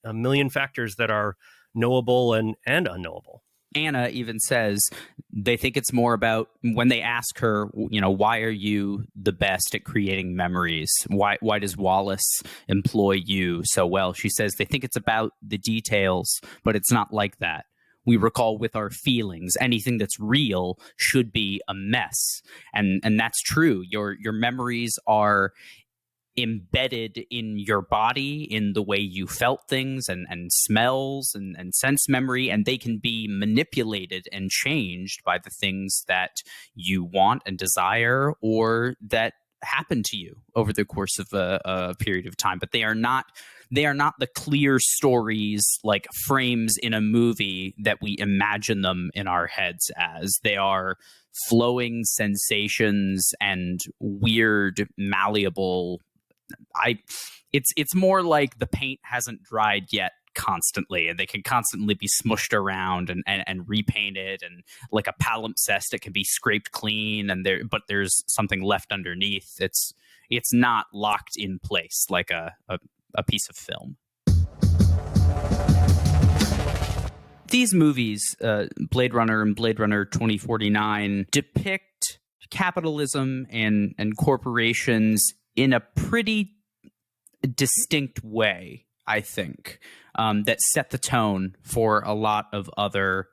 a million factors that are knowable and unknowable. Anna even says they think it's more about when they ask her, why are you the best at creating memories? Why does Wallace employ you so well? She says they think it's about the details, but it's not like that. We recall with our feelings. Anything that's real should be a mess. And that's true. Your memories are embedded in your body, in the way you felt things and smells and sense memory, and they can be manipulated and changed by the things that you want and desire or that happen to you over the course of a period of time. But they are not the clear stories like frames in a movie that we imagine them in our heads as. They are flowing sensations and weird, malleable. It's more like the paint hasn't dried yet constantly, and they can constantly be smushed around and repainted, and like a palimpsest, it can be scraped clean, but there's something left underneath. It's not locked in place like a piece of film. These movies, Blade Runner and Blade Runner 2049, depict capitalism and corporations in a pretty distinct way, I think, that set the tone for a lot of other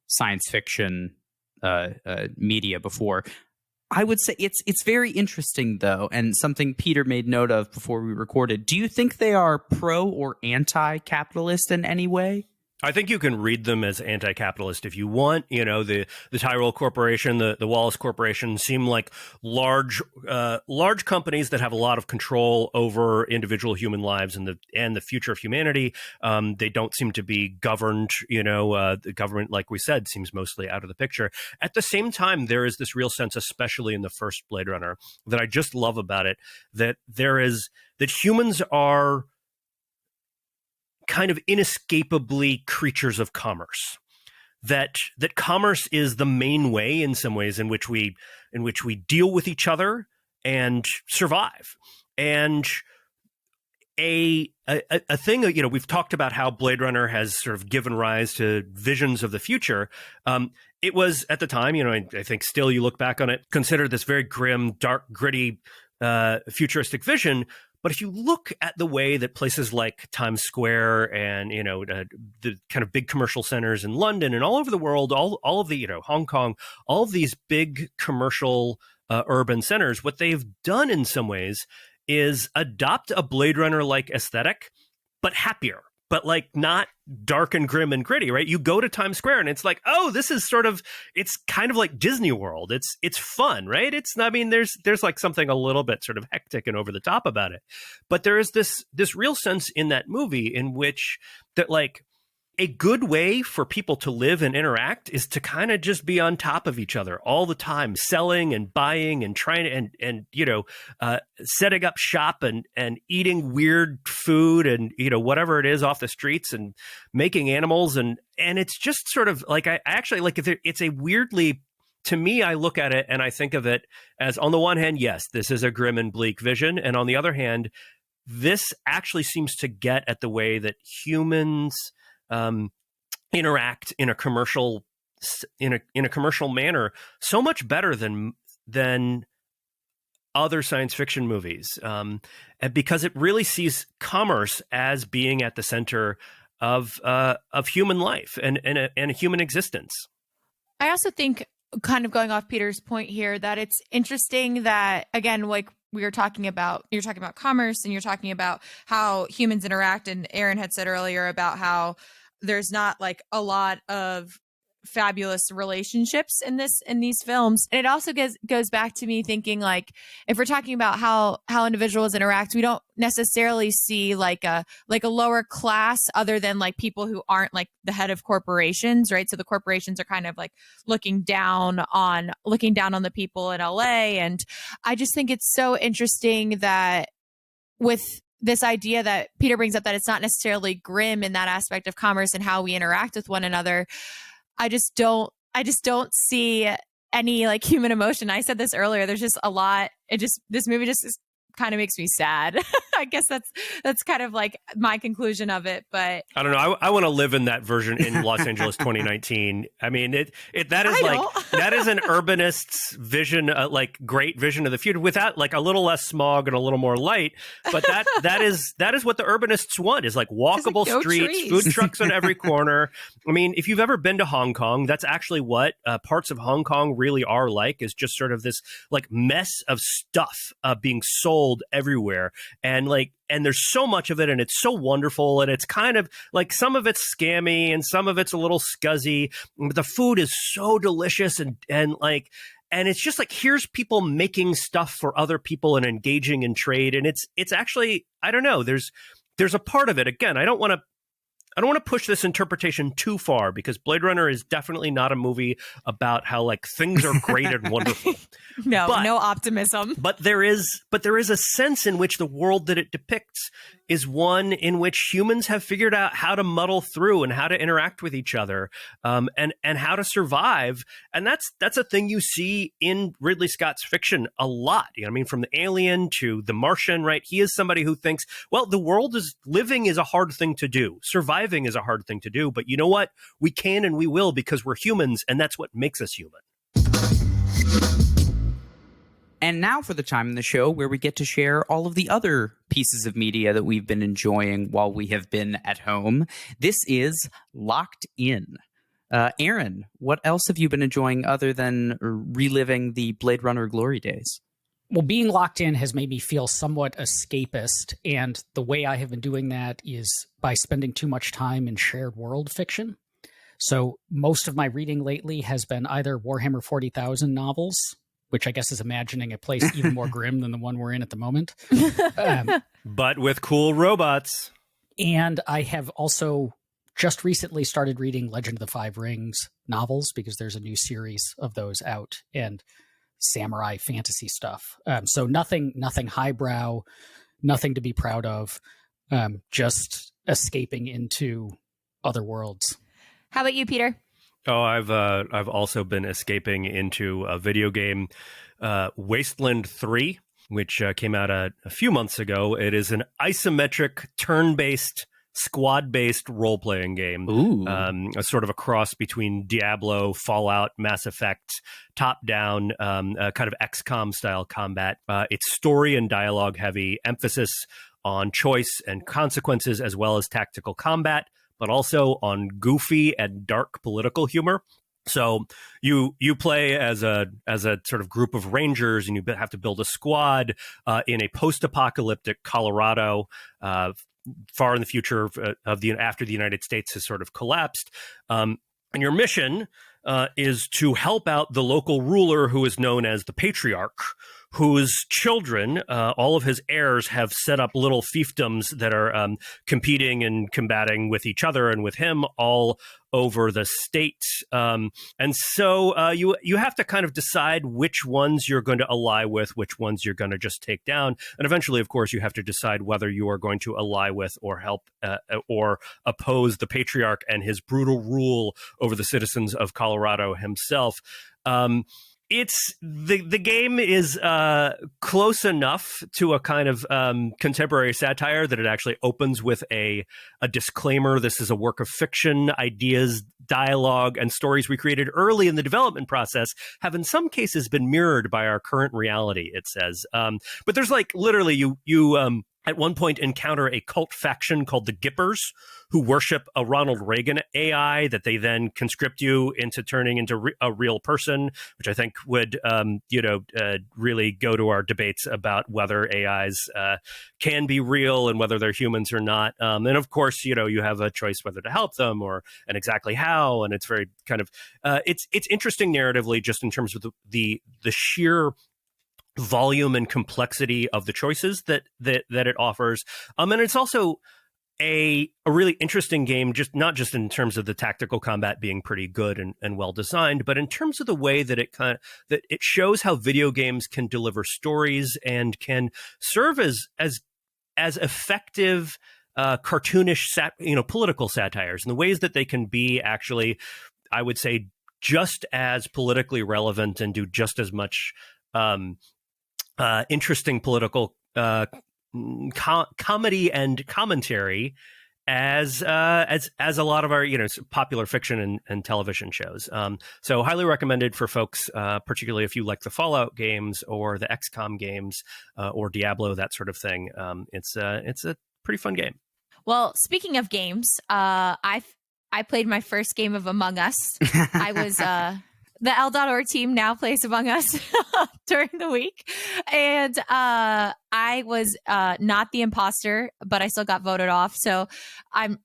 science fiction media before. I would say it's very interesting, though, and something Peter made note of before we recorded. Do you think they are pro or anti-capitalist in any way? I think you can read them as anti-capitalist if you want. The Tyrell Corporation, the Wallace Corporation seem like large companies that have a lot of control over individual human lives and the future of humanity. They don't seem to be governed. The government, like we said, seems mostly out of the picture. At the same time, there is this real sense, especially in the first Blade Runner, that I just love about it, that humans are kind of inescapably creatures of commerce, that commerce is the main way in some ways in which we deal with each other and survive. And a thing, we've talked about how Blade Runner has sort of given rise to visions of the future. It was at the time, I think still you look back on it, considered this very grim, dark, gritty, futuristic vision. But if you look at the way that places like Times Square and, the kind of big commercial centers in London and all over the world, all of the, Hong Kong, all of these big commercial urban centers, what they've done in some ways is adopt a Blade Runner-like aesthetic, but happier, but like not dark and grim and gritty, right? You go to Times Square and it's like, oh, this is it's kind of like Disney World. It's fun, right? There's like something a little bit sort of hectic and over the top about it. But there is this real sense in that movie in which that like a good way for people to live and interact is to kind of just be on top of each other all the time, selling and buying and trying to, and setting up shop and eating weird food and, whatever it is off the streets and making animals. And it's just sort of like, I actually like, it's a weirdly, to me, I look at it and I think of it as, on the one hand, yes, this is a grim and bleak vision. And on the other hand, this actually seems to get at the way that humans interact in a commercial manner so much better than other science fiction movies, and because it really sees commerce as being at the center of human life and a human existence. I also think, kind of going off Peter's point here, that it's interesting that, again, like you're talking about commerce, and you're talking about how humans interact, and Aaron had said earlier about how there's not like a lot of fabulous relationships in these films. And it also goes back to me thinking, like, if we're talking about how individuals interact, we don't necessarily see like a lower class other than like people who aren't like the head of corporations, right? So the corporations are kind of like looking down on the people in LA. And I just think it's so interesting that with this idea that Peter brings up, that it's not necessarily grim in that aspect of commerce and how we interact with one another. I just don't see any like human emotion. I said this earlier. There's just a lot. This movie just kind of makes me sad. I guess that's kind of like my conclusion of it. But I don't know. I want to live in that version in Los Angeles 2019. I mean, that is an urbanist's vision, like great vision of the future, without like a little less smog and a little more light. But that is what the urbanists want, is like walkable streets, food trucks on every corner. I mean, if you've ever been to Hong Kong, that's actually what parts of Hong Kong really are like, is just sort of this like mess of stuff being sold everywhere. And there's so much of it, and it's so wonderful, and it's kind of like some of it's scammy and some of it's a little scuzzy, but the food is so delicious and it's just like, here's people making stuff for other people and engaging in trade. And it's actually, I don't know, there's a part of it. Again, I don't want to push this interpretation too far, because Blade Runner is definitely not a movie about how like things are great and wonderful. No optimism. But there is a sense in which the world that it depicts is one in which humans have figured out how to muddle through and how to interact with each other, and how to survive. And that's a thing you see in Ridley Scott's fiction a lot. You know what I mean? From the Alien to the Martian, right? He is somebody who thinks, well, living is a hard thing to do. Surviving is a hard thing to do. But you know what? We can and we will, because we're humans, and that's what makes us human. And now for the time in the show where we get to share all of the other pieces of media that we've been enjoying while we have been at home. This is Locked In. Aaron, what else have you been enjoying other than reliving the Blade Runner glory days? Well, being locked in has made me feel somewhat escapist, and the way I have been doing that is by spending too much time in shared world fiction. So most of my reading lately has been either Warhammer 40,000 novels, which I guess is imagining a place even more grim than the one we're in at the moment. But with cool robots. And I have also just recently started reading Legend of the Five Rings novels, because there's a new series of those out, and samurai fantasy stuff. So nothing highbrow, nothing to be proud of, just escaping into other worlds. How about you, Peter? Oh, I've also been escaping into a video game, Wasteland 3, which came out a few months ago. It is an isometric, turn-based, squad-based role-playing game. A sort of a cross between Diablo, Fallout, Mass Effect, top-down, kind of XCOM-style combat. It's story and dialogue-heavy, emphasis on choice and consequences, as well as tactical combat, but also on goofy and dark political humor. So you play as a sort of group of rangers, and you have to build a squad in a post-apocalyptic Colorado, far in the future after the United States has sort of collapsed. And your mission is to help out the local ruler, who is known as the Patriarch, whose children, all of his heirs, have set up little fiefdoms that are competing and combating with each other and with him all over the state. And so you have to kind of decide which ones you're going to ally with, which ones you're going to just take down. And eventually, of course, you have to decide whether you are going to ally with or help or oppose the patriarch and his brutal rule over the citizens of Colorado himself. It's the game is close enough to a kind of contemporary satire that it actually opens with a disclaimer. This is a work of fiction. Ideas, dialogue, and stories we created early in the development process have in some cases been mirrored by our current reality, it says. But there's like literally you at one point encounter a cult faction called the Gippers, who worship a Ronald Reagan AI that they then conscript you into turning into a real person, which I think would, really go to our debates about whether AIs can be real and whether they're humans or not. And of course, you have a choice whether to help them and exactly how. And it's very kind of it's interesting narratively, just in terms of the sheer volume and complexity of the choices that it offers. And it's also a really interesting game, not just in terms of the tactical combat being pretty good and well designed, but in terms of the way that that it shows how video games can deliver stories and can serve as effective cartoonish political satires, and the ways that they can be actually, I would say, just as politically relevant and do just as much interesting political comedy and commentary as a lot of our popular fiction and television shows. So highly recommended for folks, particularly if you like the Fallout games or the XCOM games or Diablo, that sort of thing. It's a pretty fun game. Well, speaking of games, I played my first game of Among Us. I was the L.org team now plays Among Us during the week. And I was not the imposter, but I still got voted off. So I'm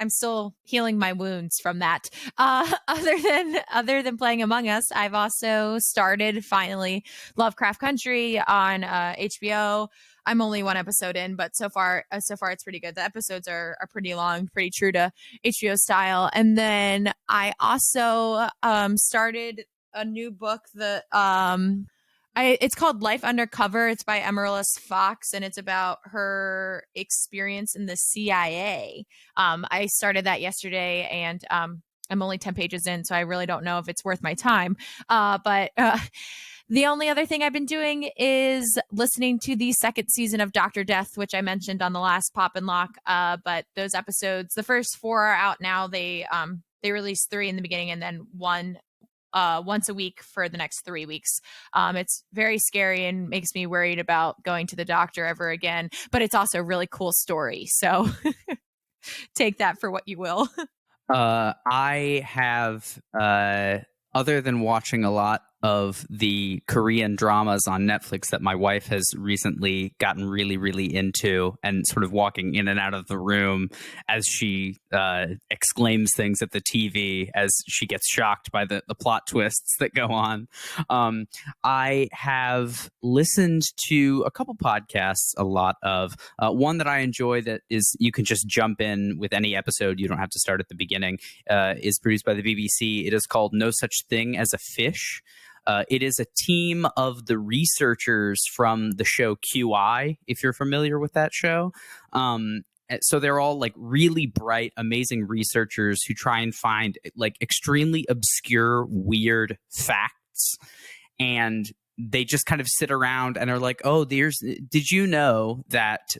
still healing my wounds from that. Other than playing Among Us, I've also started finally Lovecraft Country on HBO. I'm only one episode in, but so far it's pretty good. The episodes are pretty long, pretty true to HBO style. And then I also started a new book that it's called Life Undercover. It's by Amaryllis Fox, and it's about her experience in the CIA. I started that yesterday, and I'm only 10 pages in, so I really don't know if it's worth my time. But the only other thing I've been doing is listening to the second season of Dr. Death, which I mentioned on the last Pop and Lock. But those episodes, the first 4 are out now. They released 3 in the beginning and then 1 once a week for the next 3 weeks. It's very scary and makes me worried about going to the doctor ever again. But it's also a really cool story. So take that for what you will. I have, other than watching a lot of the Korean dramas on Netflix that my wife has recently gotten really, really into, and sort of walking in and out of the room as she exclaims things at the TV as she gets shocked by the plot twists that go on. I have listened to a couple podcasts, a lot of one that I enjoy that is you can just jump in with any episode. You don't have to start at the beginning. Is produced by the BBC. It is called No Such Thing as a Fish. It is a team of the researchers from the show QI, if you're familiar with that show. So they're all like really bright, amazing researchers who try and find like extremely obscure, weird facts. And they just kind of sit around and are like, oh, did you know that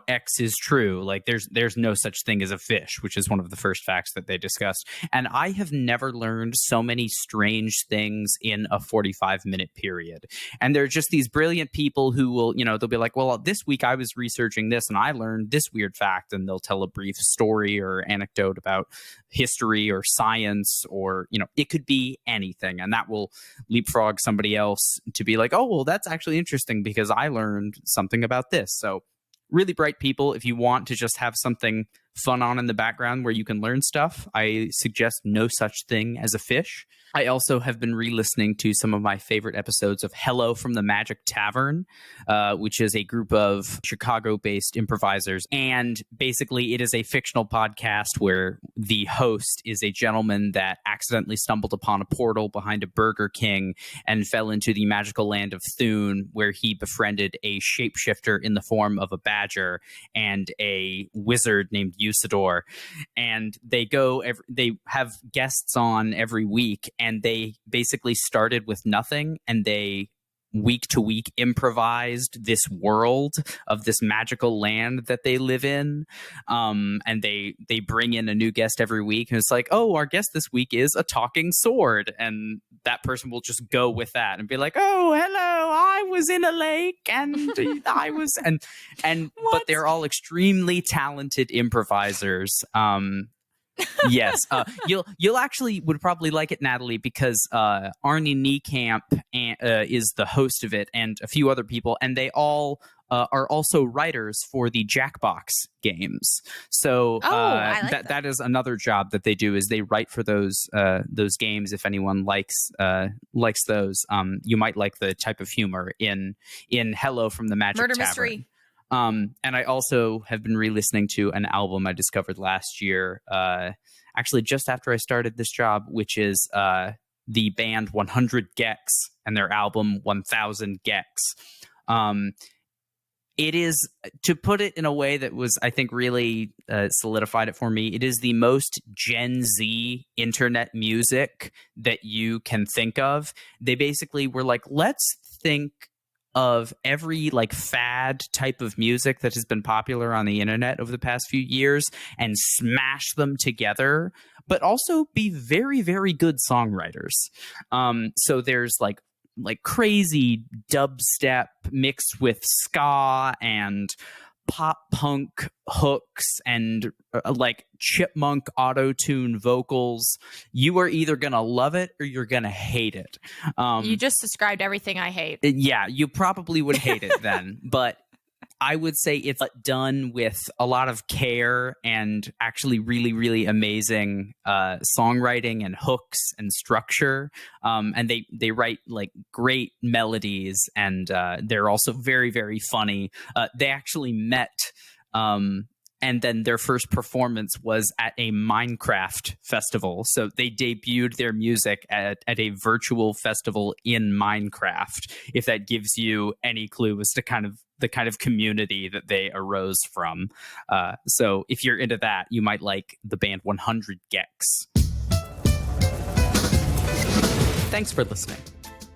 X is true? Like there's no such thing as a fish, which is one of the first facts that they discussed. And I have never learned so many strange things in a 45-minute period. And they're just these brilliant people who will, they'll be like, well, this week I was researching this and I learned this weird fact. And they'll tell a brief story or anecdote about history or science, or, it could be anything. And that will leapfrog somebody else to be like, oh, well, that's actually interesting because I learned something about this. So really bright people. If you want to just have something fun on in the background where you can learn stuff, I suggest No Such Thing as a Fish. I also have been re-listening to some of my favorite episodes of Hello from the Magic Tavern, which is a group of Chicago-based improvisers. And basically, it is a fictional podcast where the host is a gentleman that accidentally stumbled upon a portal behind a Burger King and fell into the magical land of Thune, where he befriended a shapeshifter in the form of a badger and a wizard named Usador. And they have guests on every week. And they basically started with nothing, and they week to week improvised this world of this magical land that they live in. And they bring in a new guest every week, and it's like, oh, our guest this week is a talking sword, and that person will just go with that and be like, oh, hello, I was in a lake and I was and but they're all extremely talented improvisers. Yes, you'll actually would probably like it, Natalie, because Arnie Niekamp is the host of it, and a few other people, and they all are also writers for the Jackbox games. So that is another job that they do, is they write for those games. If anyone likes those, you might like the type of humor in Hello from the Magic Murder Tavern. Mystery. And I also have been re-listening to an album I discovered last year, actually just after I started this job, which is the band 100 Gex and their album 1000 Gex. It is, to put it in a way that was, I think, really solidified it for me, it is the most Gen Z internet music that you can think of. They basically were like, let's think of every like fad type of music that has been popular on the internet over the past few years and smash them together, but also be very, very good songwriters. So there's like crazy dubstep mixed with ska and pop punk hooks and like chipmunk auto-tune vocals. You are either gonna love it or you're gonna hate it. You just described everything I hate. Yeah, you probably would hate it then, but I would say it's done with a lot of care and actually really, really amazing songwriting and hooks and structure. And they write like great melodies, and they're also very, very funny. They actually met, and then their first performance was at a Minecraft festival. So they debuted their music at a virtual festival in Minecraft, if that gives you any clue as to the kind of community that they arose from. So if you're into that, you might like the band 100 Gex. Thanks for listening.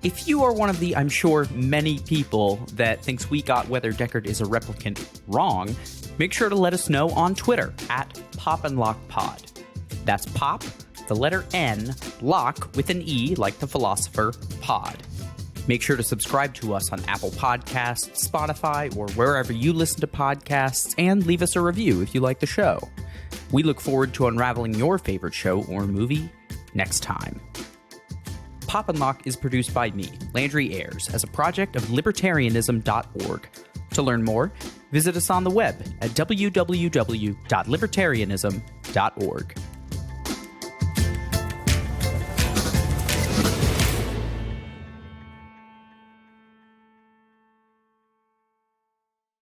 If you are one of the, I'm sure, many people that thinks we got whether Deckard is a replicant wrong, make sure to let us know on Twitter at PopandLockPod. That's Pop, the letter N, Lock with an E like the philosopher, Pod. Make sure to subscribe to us on Apple Podcasts, Spotify, or wherever you listen to podcasts, and leave us a review if you like the show. We look forward to unraveling your favorite show or movie next time. Pop and Lock is produced by me, Landry Ayers, as a project of libertarianism.org. To learn more, visit us on the web at www.libertarianism.org.